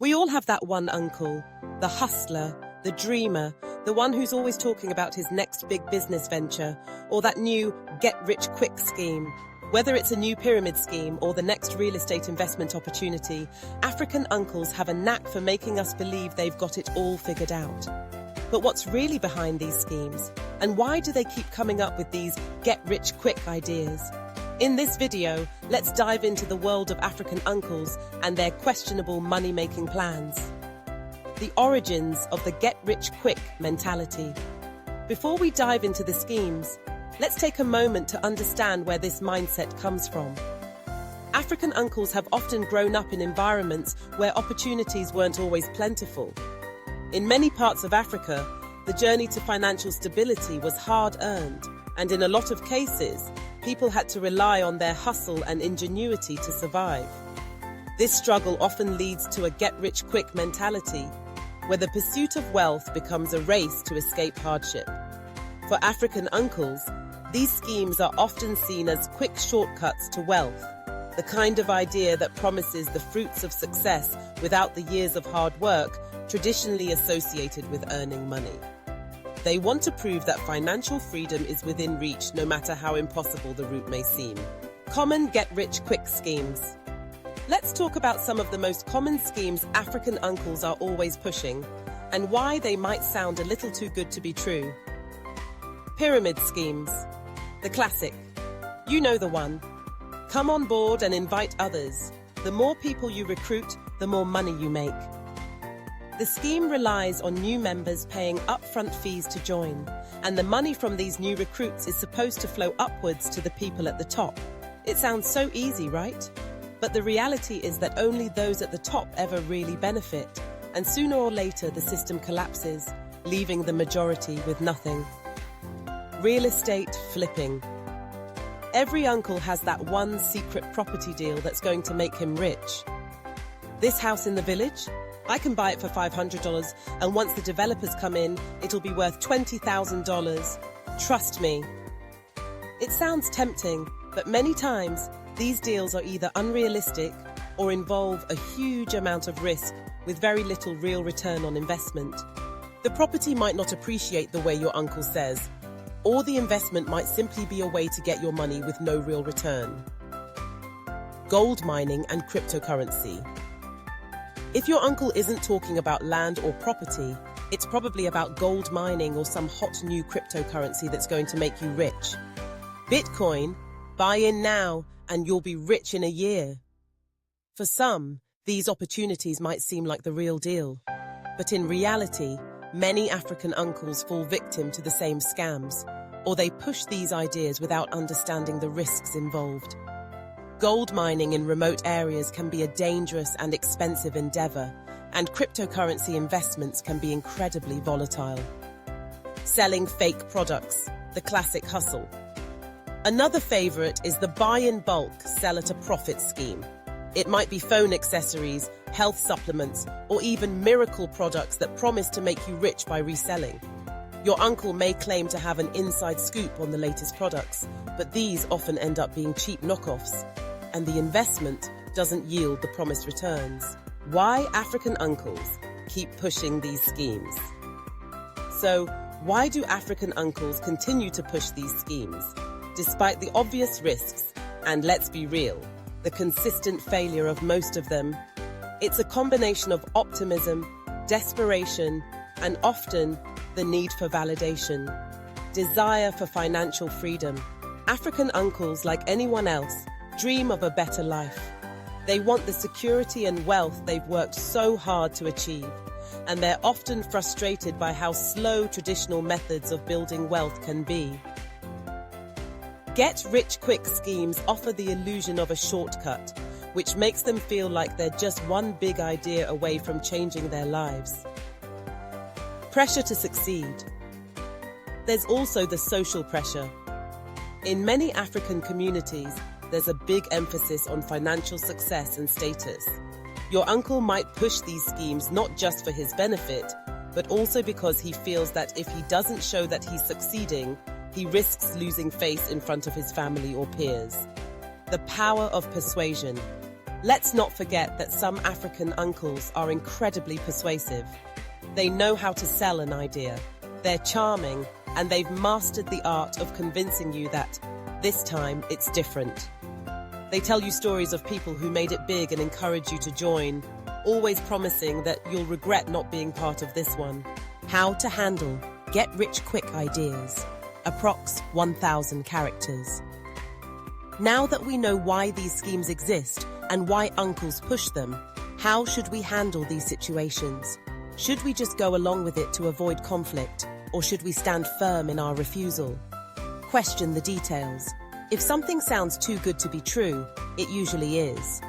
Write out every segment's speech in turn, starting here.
We all have that one uncle, the hustler, the dreamer, the one who's always talking about his next big business venture, or that new get-rich-quick scheme. Whether it's a new pyramid scheme or the next real estate investment opportunity, African uncles have a knack for making us believe they've got it all figured out. But what's really behind these schemes? And why do they keep coming up with these get-rich-quick ideas? In this video, let's dive into the world of African uncles and their questionable money-making plans. The origins of the get-rich-quick mentality. Before we dive into the schemes, let's take a moment to understand where this mindset comes from. African uncles have often grown up in environments where opportunities weren't always plentiful. In many parts of Africa, the journey to financial stability was hard-earned, and in a lot of cases, people had to rely on their hustle and ingenuity to survive. This struggle often leads to a get-rich-quick mentality, where the pursuit of wealth becomes a race to escape hardship. For African uncles, these schemes are often seen as quick shortcuts to wealth, the kind of idea that promises the fruits of success without the years of hard work traditionally associated with earning money. They want to prove that financial freedom is within reach, no matter how impossible the route may seem. Common get-rich-quick schemes. Let's talk about some of the most common schemes African uncles are always pushing, and why they might sound a little too good to be true. Pyramid schemes. The classic. You know the one. Come on board and invite others. The more people you recruit, the more money you make. The scheme relies on new members paying upfront fees to join, and the money from these new recruits is supposed to flow upwards to the people at the top. It sounds so easy, right? But the reality is that only those at the top ever really benefit, and sooner or later the system collapses, leaving the majority with nothing. Real estate flipping. Every uncle has that one secret property deal that's going to make him rich. This house in the village? I can buy it for $500, and once the developers come in, it'll be worth $20,000. Trust me. It sounds tempting, but many times, these deals are either unrealistic or involve a huge amount of risk with very little real return on investment. The property might not appreciate the way your uncle says, or the investment might simply be a way to get your money with no real return. Gold mining and cryptocurrency. If your uncle isn't talking about land or property, it's probably about gold mining or some hot new cryptocurrency that's going to make you rich. Bitcoin, buy in now and you'll be rich in a year. For some, these opportunities might seem like the real deal. But in reality, many African uncles fall victim to the same scams, or they push these ideas without understanding the risks involved. Gold mining in remote areas can be a dangerous and expensive endeavor, and cryptocurrency investments can be incredibly volatile. Selling fake products, the classic hustle. Another favorite is the buy in bulk, sell at a profit scheme. It might be phone accessories, health supplements, or even miracle products that promise to make you rich by reselling. Your uncle may claim to have an inside scoop on the latest products, but these often end up being cheap knockoffs, and the investment doesn't yield the promised returns. Why African uncles keep pushing these schemes? So, why do African uncles continue to push these schemes, despite the obvious risks, and let's be real, the consistent failure of most of them? It's a combination of optimism, desperation, and often the need for validation, desire for financial freedom. African uncles, like anyone else, dream of a better life. They want the security and wealth they've worked so hard to achieve, and they're often frustrated by how slow traditional methods of building wealth can be. Get-rich-quick schemes offer the illusion of a shortcut, which makes them feel like they're just one big idea away from changing their lives. Pressure to succeed. There's also the social pressure. In many African communities, there's a big emphasis on financial success and status. Your uncle might push these schemes not just for his benefit, but also because he feels that if he doesn't show that he's succeeding, he risks losing face in front of his family or peers. The power of persuasion. Let's not forget that some African uncles are incredibly persuasive. They know how to sell an idea. They're charming, and they've mastered the art of convincing you that this time it's different. They tell you stories of people who made it big and encourage you to join, always promising that you'll regret not being part of this one. How to handle get-rich-quick ideas. Approx 1,000 characters. Now that we know why these schemes exist and why uncles push them, how should we handle these situations? Should we just go along with it to avoid conflict, or should we stand firm in our refusal? Question the details. If something sounds too good to be true, it usually is.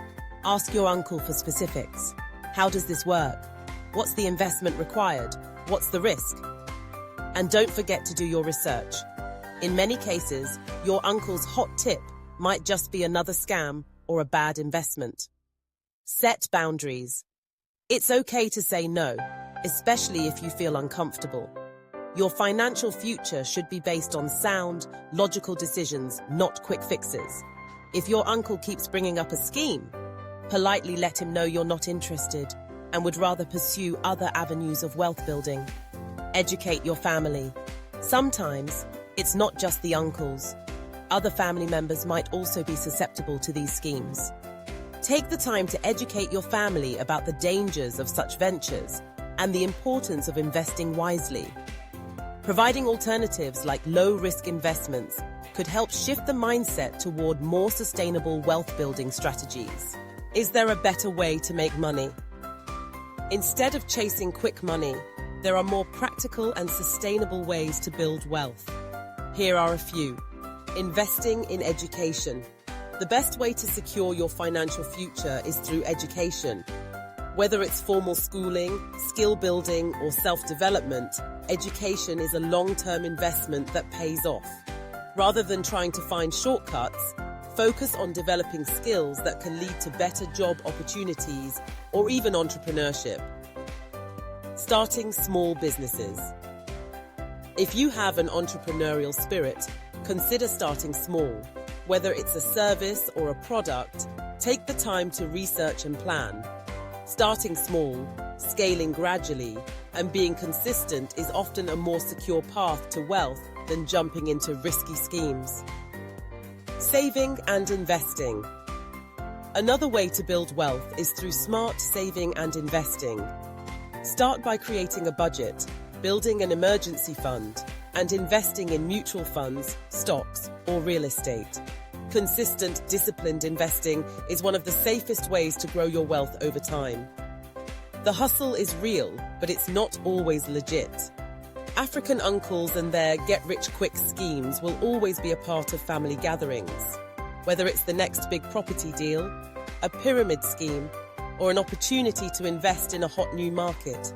Ask your uncle for specifics. How does this work? What's the investment required? What's the risk? And don't forget to do your research. In many cases, your uncle's hot tip might just be another scam or a bad investment. Set boundaries. It's okay to say no, especially if you feel uncomfortable. Your financial future should be based on sound, logical decisions, not quick fixes. If your uncle keeps bringing up a scheme, politely let him know you're not interested and would rather pursue other avenues of wealth building. Educate your family. Sometimes, it's not just the uncles. Other family members might also be susceptible to these schemes. Take the time to educate your family about the dangers of such ventures and the importance of investing wisely. Providing alternatives like low-risk investments could help shift the mindset toward more sustainable wealth-building strategies. Is there a better way to make money? Instead of chasing quick money, there are more practical and sustainable ways to build wealth. Here are a few. Investing in education. The best way to secure your financial future is through education. Whether it's formal schooling, skill building, or self-development, education is a long-term investment that pays off. Rather than trying to find shortcuts, focus on developing skills that can lead to better job opportunities or even entrepreneurship. Starting small businesses. If you have an entrepreneurial spirit, consider starting small. Whether it's a service or a product, take the time to research and plan. Starting small, scaling gradually, and being consistent is often a more secure path to wealth than jumping into risky schemes. Saving and investing. Another way to build wealth is through smart saving and investing. Start by creating a budget, building an emergency fund, and investing in mutual funds, stocks, or real estate. Consistent, disciplined investing is one of the safest ways to grow your wealth over time. The hustle is real, but it's not always legit. African uncles and their get-rich-quick schemes will always be a part of family gatherings. Whether it's the next big property deal, a pyramid scheme, or an opportunity to invest in a hot new market.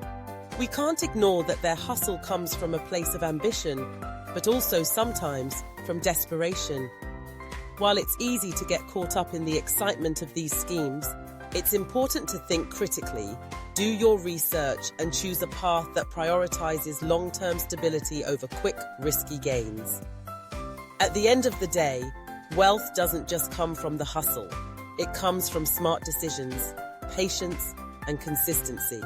We can't ignore that their hustle comes from a place of ambition, but also sometimes from desperation. While it's easy to get caught up in the excitement of these schemes, it's important to think critically, do your research, and choose a path that prioritizes long-term stability over quick, risky gains. At the end of the day, wealth doesn't just come from the hustle. It comes from smart decisions, patience, and consistency.